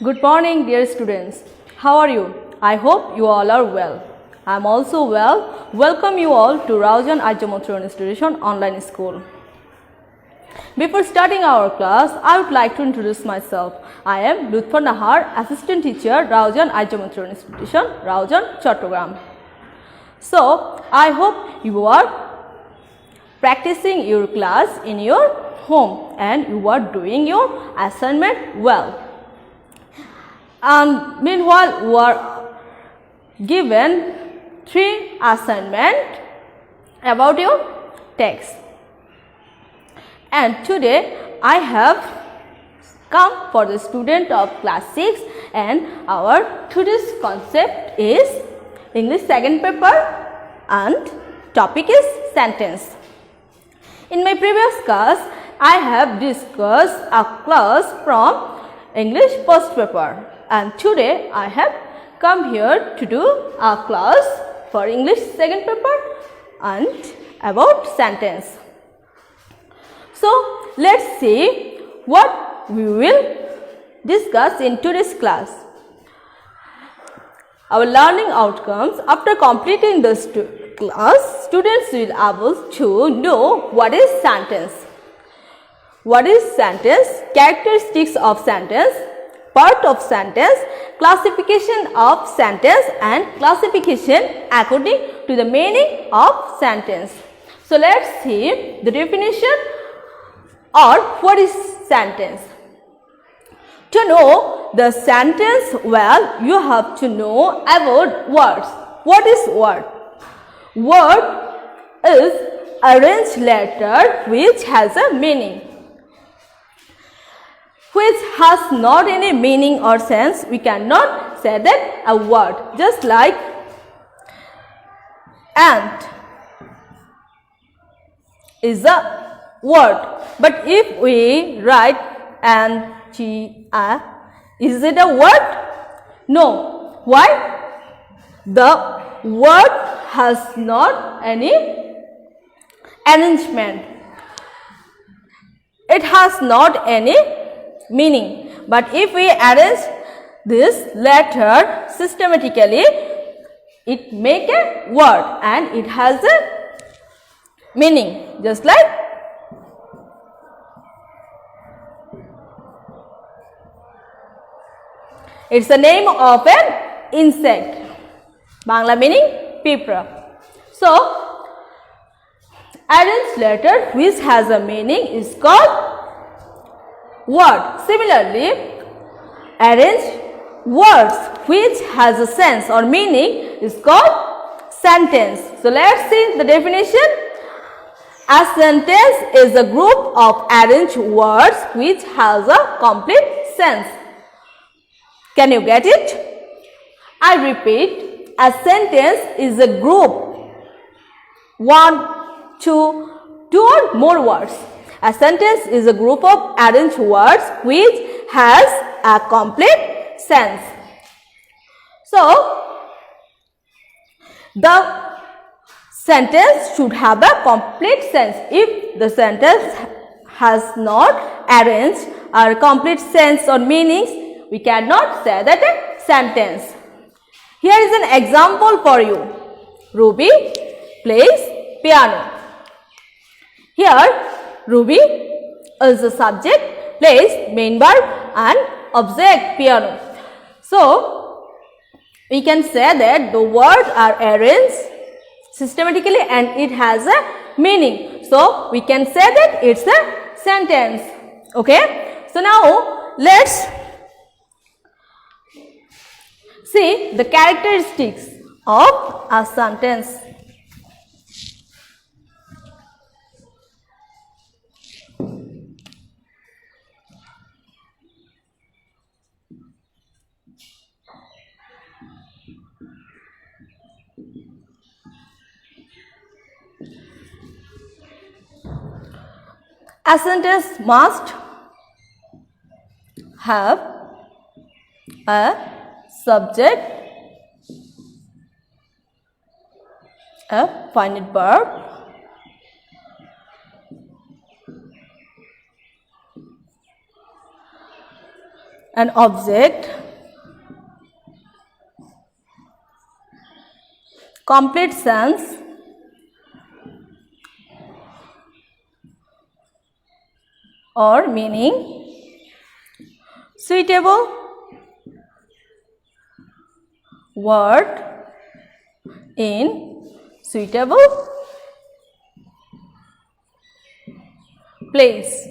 Good morning, dear students. How are you? I hope you all are well. I am also well. Welcome you all to Raujan Arjamotron Institution Online School. Before starting our class, I would like to introduce myself. I am Lutfa Nahar, Assistant Teacher, Raujan Arjamotron Institution, Raujan, Chattogram. So, I hope you are practicing your class in your home and you are doing your assignment well. And meanwhile, we are given 3 assignments about your text. And today I have come for the student of class 6 and our today's concept is English second paper and topic is sentence. In my previous class, I have discussed a class from English first paper. And today I have come here to do a class for English second paper and about sentence. So, let's see what we will discuss in today's class. Our learning outcomes: after completing this class, students will be able to know what is sentence. What is sentence? Characteristics of sentence, part of sentence, classification of sentence and classification according to the meaning of sentence. So, let us see the definition or what is sentence. To know the sentence well, you have to know about words. What is word? Word is arranged letter which has a meaning. Which has not any meaning or sense, we cannot say that a word. Just like ant is a word, but if we write ant, is it a word? No. Why? The word has not any arrangement. It has not any meaning. But if we arrange this letter systematically, it make a word and it has a meaning. Just like it's the name of an insect. Bangla meaning pipra. So, arranged letter which has a meaning is called word. Similarly, arranged words which has a sense or meaning is called sentence. So, let us see the definition. A sentence is a group of arranged words which has a complete sense. Can you get it? I repeat, a sentence is a group, 1, 2 or more words. A sentence is a group of arranged words which has a complete sense. So, the sentence should have a complete sense. If the sentence has not arranged or complete sense or meanings, we cannot say that a sentence. Here is an example for you. Ruby plays piano. Here, Ruby is the subject, plays main verb and object piano. So, we can say that the words are arranged systematically and it has a meaning. So, we can say that it's a sentence. Okay. So, now let's see the characteristics of a sentence. A sentence must have a subject, a finite verb, an object, complete sense or meaning, suitable word in suitable place.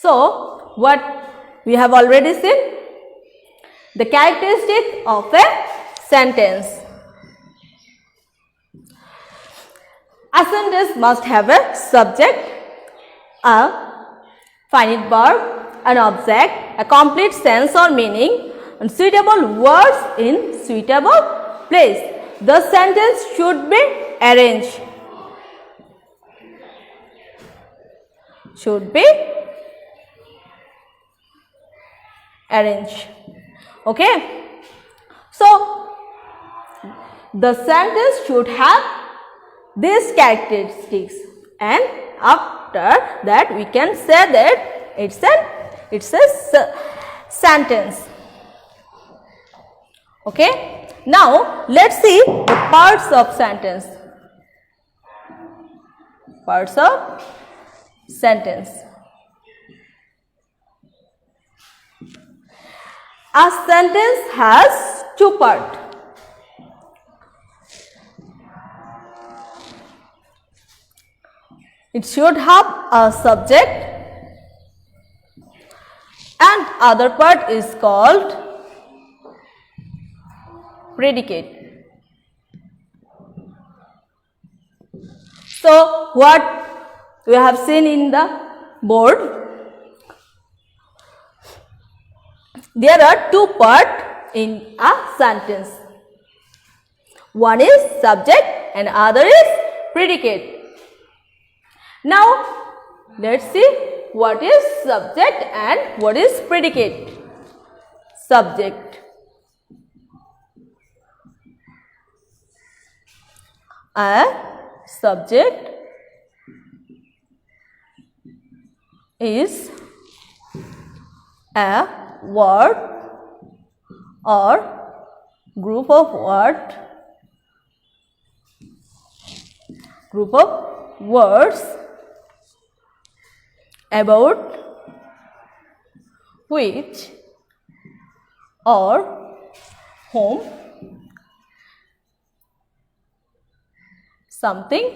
So, what we have already seen, the characteristic of a sentence. A sentence must have a subject, a finite verb, an object, a complete sense or meaning, and suitable words in suitable place. The sentence should be arranged. Should be arranged. Okay. So, the sentence should have these characteristics, and after that we can say that it's a sentence. Okay. Now, let's see the parts of sentence. Parts of sentence. A sentence has two parts. It should have a subject and other part is called predicate. So, what we have seen in the board, there are two parts in a sentence. One is subject and other is predicate. Now, let's see what is subject and what is predicate. Subject. A subject is a word or group of words about which or whom something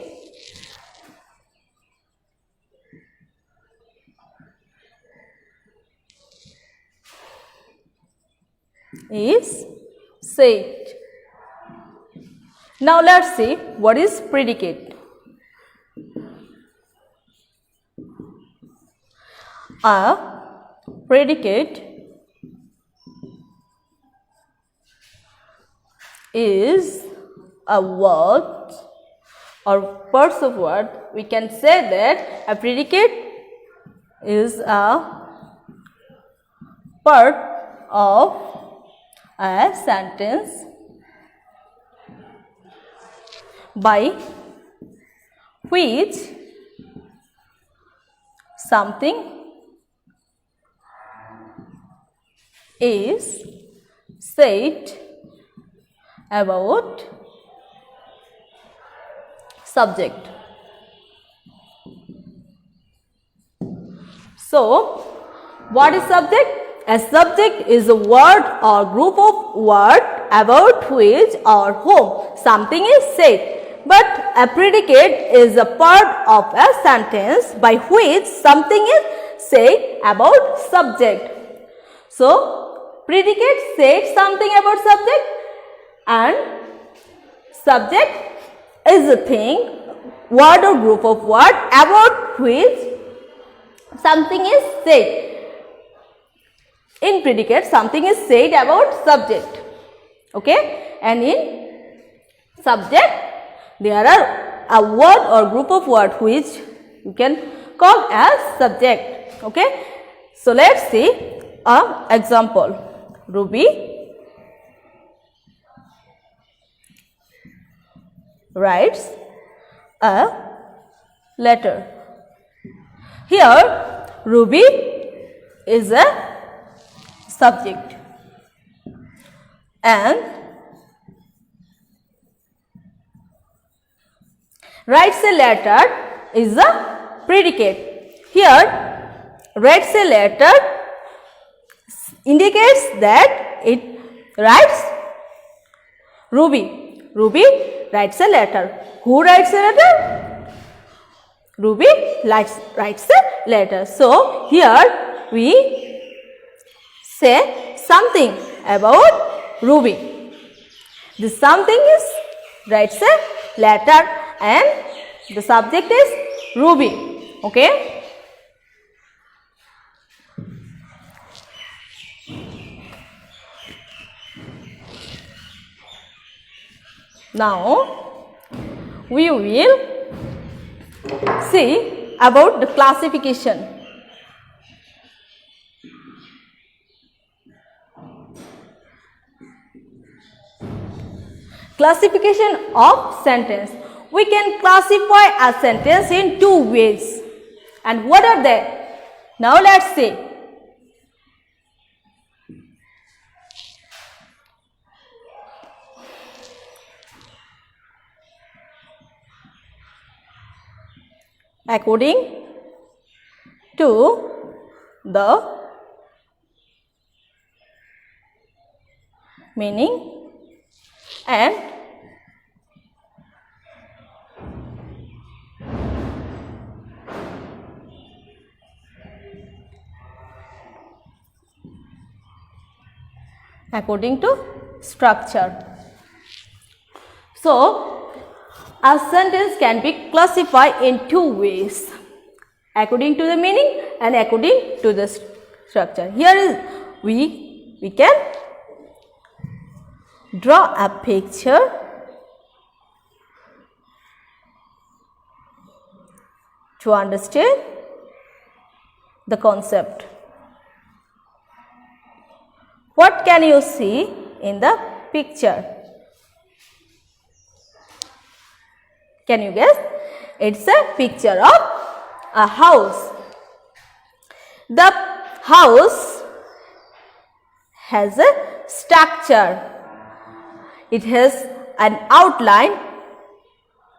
is said. Now, let's see what is predicate. A predicate is a word or parts of word. We can say that a predicate is a part of a sentence by which something is said about subject. So, what is subject? A subject is a word or group of words about which or whom something is said. But a predicate is a part of a sentence by which something is said about subject. So, predicate said something about subject and subject is a thing, word or group of words about which something is said. In predicate, something is said about subject. Okay? And in subject, there are a word or group of words which you can call as subject. Okay? So, let's see an example. Ruby writes a letter. Here Ruby is a subject and writes a letter is a predicate. Here writes a letter indicates that it writes Ruby. Ruby writes a letter. Who writes a letter? Ruby writes a letter. So here we say something about Ruby. This something is writes a letter and the subject is Ruby. Okay. Now we will see about the classification. Classification of sentence. We can classify a sentence in two ways. And what are they? Now let's see. According to the meaning and according to structure. So, a sentence can be classified in two ways, according to the meaning and according to the structure. Here is we can draw a picture to understand the concept. What can you see in the picture? Can you guess? It's a picture of a house. The house has a structure. It has an outline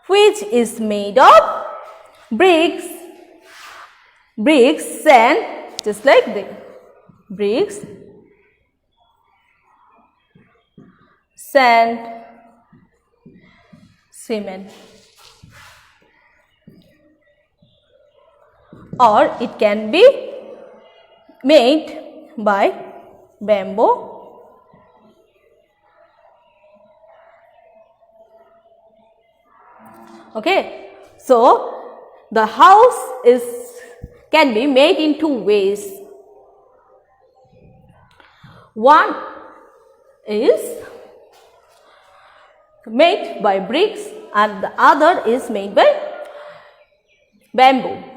which is made of bricks, sand, just like this. Bricks, sand, cement. Or it can be made by bamboo, okay. So the house can be made in two ways. One is made by bricks and the other is made by bamboo.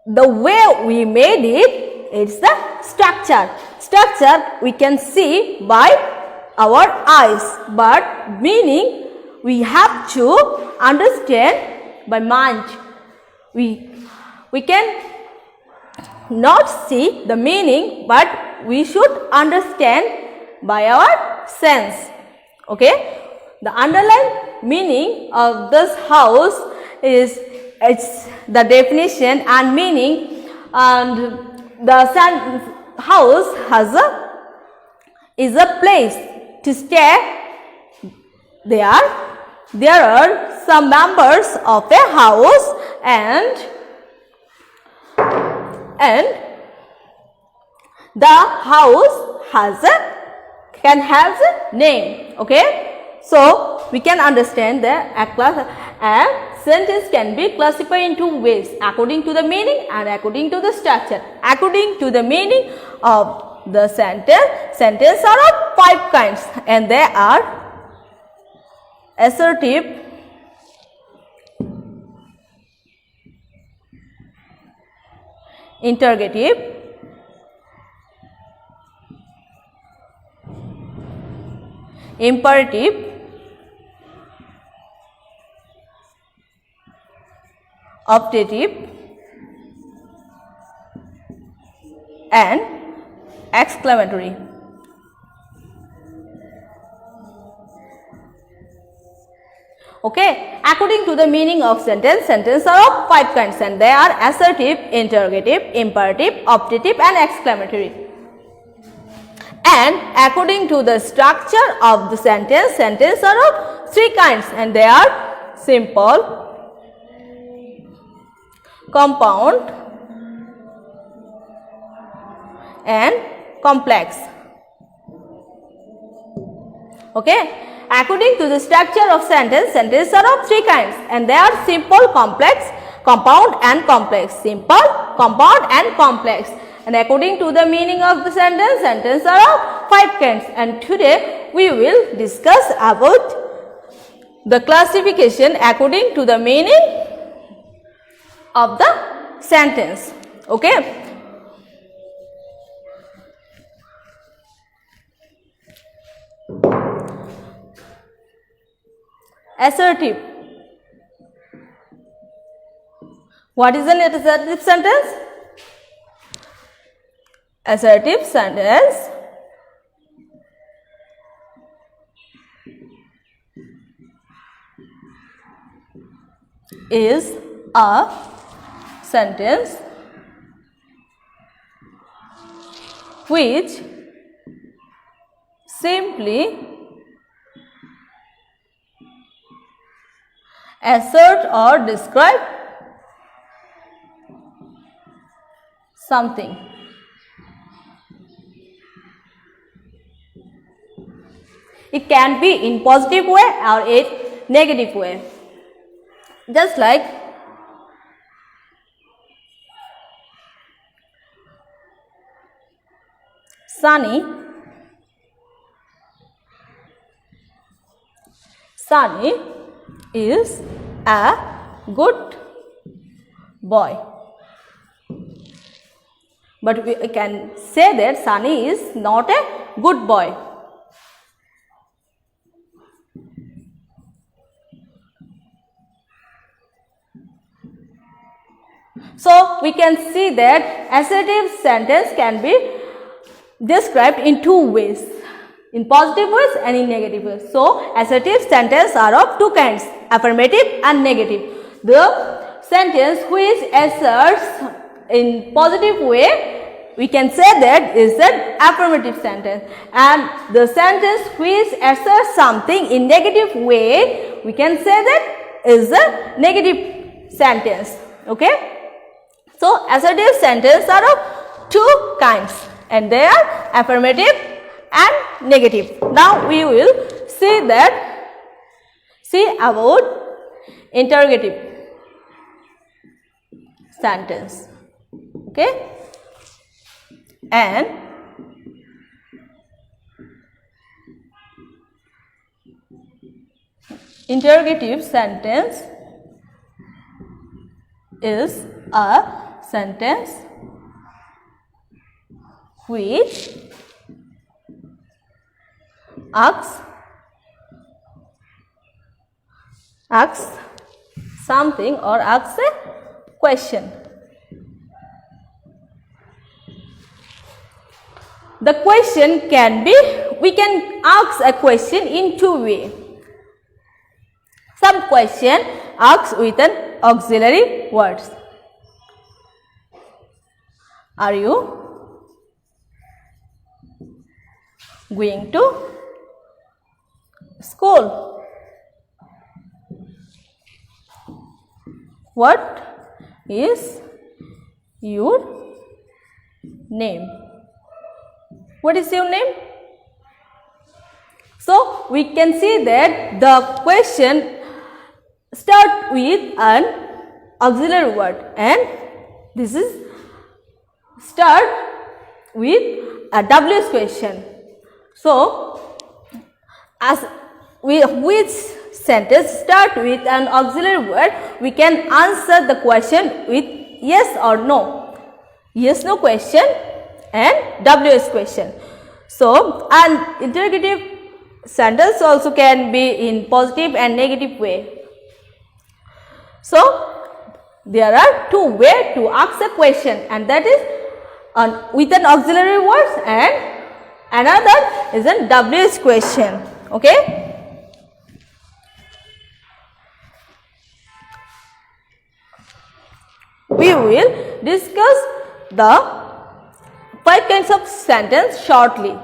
The way we made it is the structure. Structure we can see by our eyes, but meaning we have to understand by mind. We can not see the meaning, but we should understand by our sense. Okay, the underlying meaning of this house is it's the definition and meaning, and the house is a place to stay. There are some members of a house and the house can have a name. Okay, so we can understand that a sentence can be classified in two ways, according to the meaning and according to the structure. According to the meaning of the sentence are of 5 kinds, and they are assertive, interrogative, imperative, optative and exclamatory. Okay, according to the meaning of sentence, sentences are of 5 kinds and they are assertive, interrogative, imperative, optative and exclamatory. And according to the structure of the sentence, sentences are of 3 kinds and they are simple, compound and complex. Okay. According to the structure of sentence, sentences are of 3 kinds and they are simple, complex, compound and complex. Simple, compound and complex. And according to the meaning of the sentence, sentences are of 5 kinds. And today we will discuss about the classification according to the meaning of the sentence. Okay. Assertive. What is an assertive sentence? Assertive sentence is a sentence which simply assert or describe something. It can be in positive way or in negative way. Just like Sunny is a good boy. But we can say that Sunny is not a good boy. So we can see that assertive sentence can be described in 2 ways, in positive ways and in negative ways. So assertive sentences are of 2 kinds, affirmative and negative. The sentence which asserts in positive way, we can say that is an affirmative sentence, and the sentence which asserts something in negative way, we can say that is a negative sentence. Okay. So assertive sentences are of 2 kinds and they are affirmative and negative. Now we will see about interrogative sentence. Okay. And interrogative sentence is a sentence which asks something or asks a question. The question can be, we can ask a question in 2 ways. Some question asks with an auxiliary words. Are you going to school? What is your name? What is your name? So we can see that the question start with an auxiliary word and this is start with a WH question. So as which sentence start with an auxiliary word, we can answer the question with yes or no. Yes no question and WH question. So an interrogative sentence also can be in positive and negative way. So there are two ways to ask a question, and that is with an auxiliary words, and another is a WH question. Okay. We will discuss the 5 kinds of sentence shortly.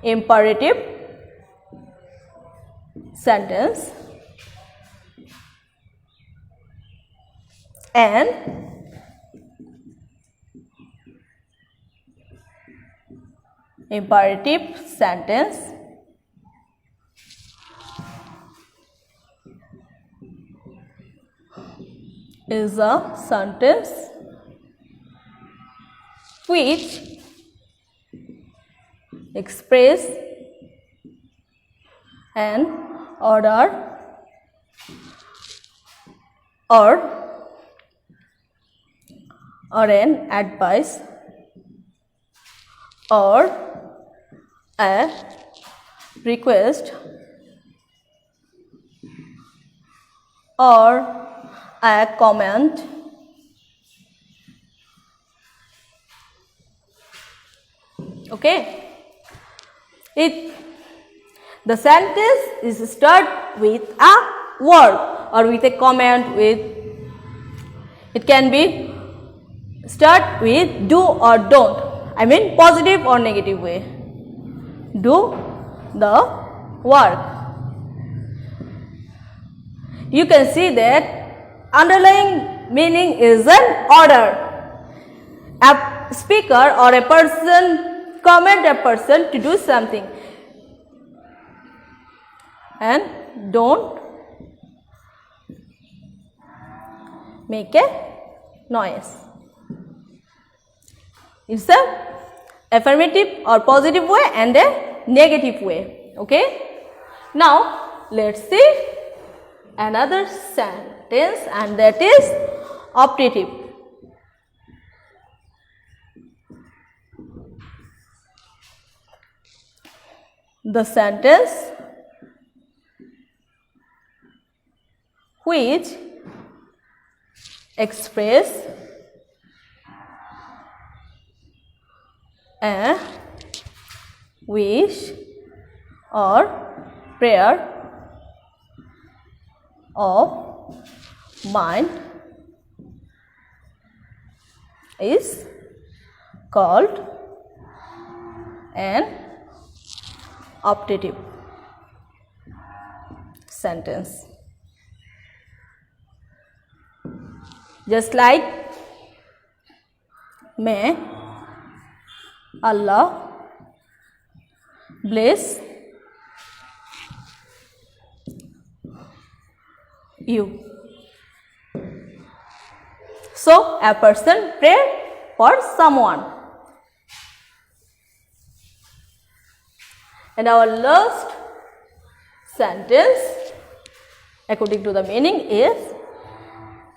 Imperative sentence and imperative sentence is a sentence which express an order or an advice or a request or a comment okay. The sentence is start with a word or with a comment with, it can be start with do or don't, I mean positive or negative way. Do the work. You can see that underlying meaning is an order. A speaker or a person command a person to do something, and don't make a noise. It's a affirmative or positive way and a negative way. Okay. Now let's see another sentence, and that is optative. The sentence which express a wish or prayer of mind is called an optative sentence. Just like may Allah bless you. So a person pray for someone. And our last sentence according to the meaning is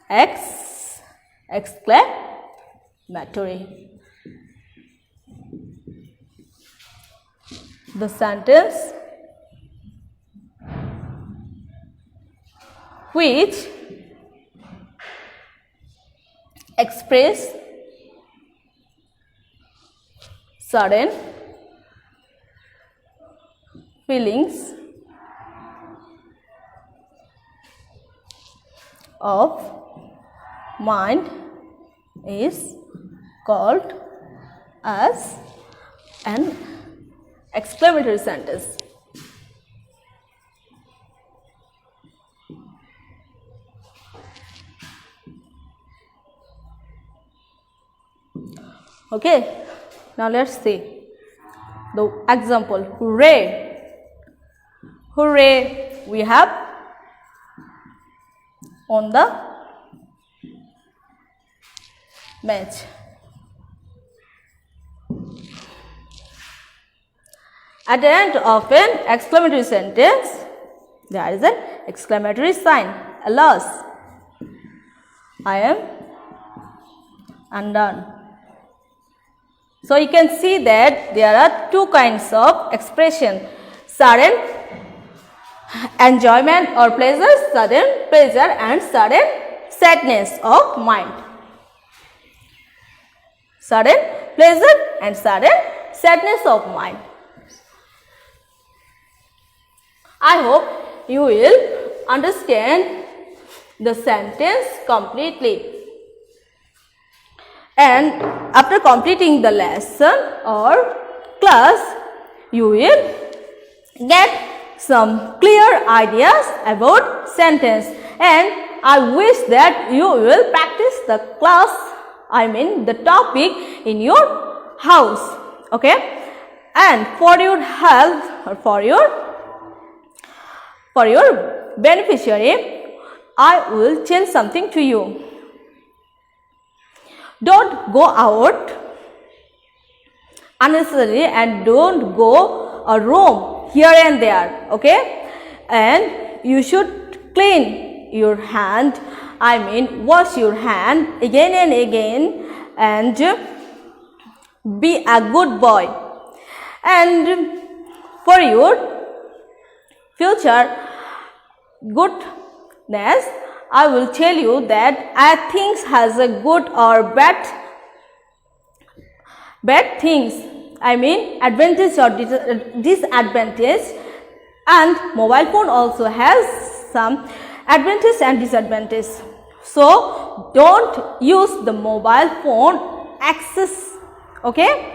exclamatory. The sentence which express sudden feelings of mind is called as an exclamatory sentence. Okay, now let's see the example. Hooray! Hooray! We have on the match. At the end of an exclamatory sentence, there is an exclamatory sign. Alas, I am undone. So you can see that there are two kinds of expression: sudden enjoyment or pleasure, sudden pleasure and sudden sadness of mind. Sudden pleasure and sudden sadness of mind. I hope you will understand the sentence completely. And after completing the lesson or class, you will get some clear ideas about sentence, and I wish that you will practice the class, the topic in your house, okay? And for your help or for your beneficiary, I will tell something to you. Don't go out unnecessarily and don't go or roam here and there, okay? And you should clean your hand, wash your hand again and again, and be a good boy. And for your future goodness, I will tell you that things has a good or bad things, advantage or disadvantage, and mobile phone also has some advantage and disadvantage. So don't use the mobile phone excess, okay?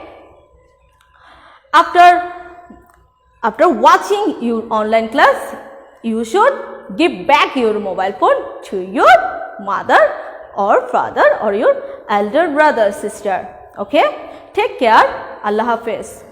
After watching your online class, you should give back your mobile phone to your mother or father or your elder brother, sister, okay? Take care. Allah Hafiz.